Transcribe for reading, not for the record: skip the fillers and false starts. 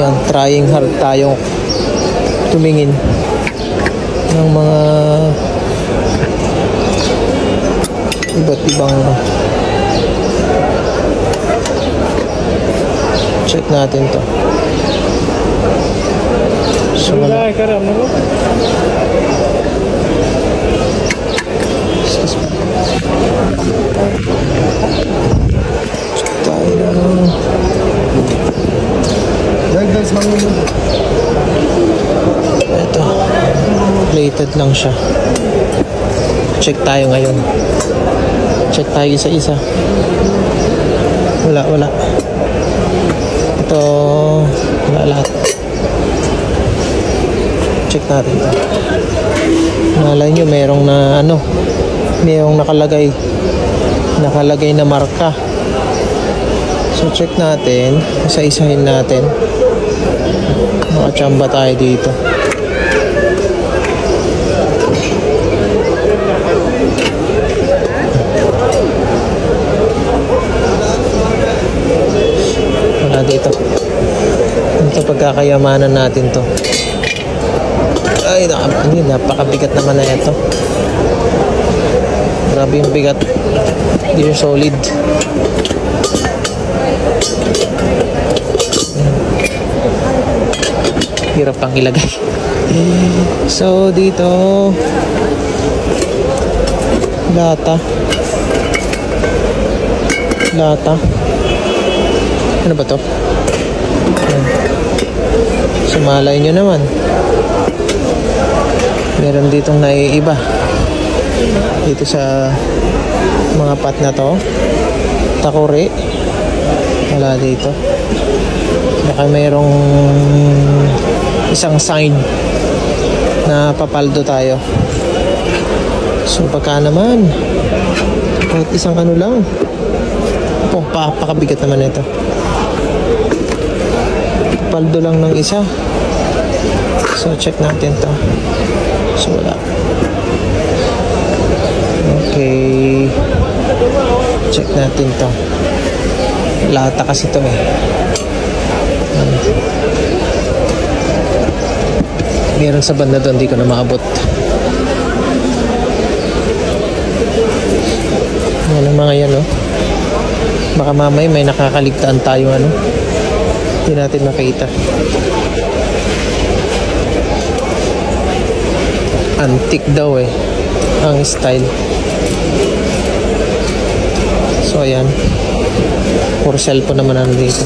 Yan, trying hard tayo tumingin ng mga iba't ibang check natin to. So, wala. Check tayo lang. Ito, plated lang siya. Check tayo ngayon. Check tayo isa-isa. Wala. Ito, wala lahat. Check natin ito. Malay nyo, merong na merong nakalagay na marka. So check natin, isa-isahin natin. Makachamba tayo dito. Wala dito. Ito pagkakayamanan natin to. Ay, napakabigat naman na ito. Grabe yung bigat. Hindi siya solid. Hirap pang ilagay. So dito lata. Ano ba to? Ayan. Sumalay nyo naman. Meron ditong naiiba dito sa mga pot na to. Takore. Wala dito. Baka mayroong isang sign na papaldo tayo. So baka naman kahit isang lang. Pakabigat naman ito. Papaldo lang ng isa. So check natin to. So wala. Okay. Check natin to. Lata kasi to eh. Meron sa banda doon, hindi ko na maabot. Yan ang mga yan, no? Baka mamay may nakakaligtaan tayo, hindi natin makita. Antique daw eh ang style. So ayan, for cellphone naman dito.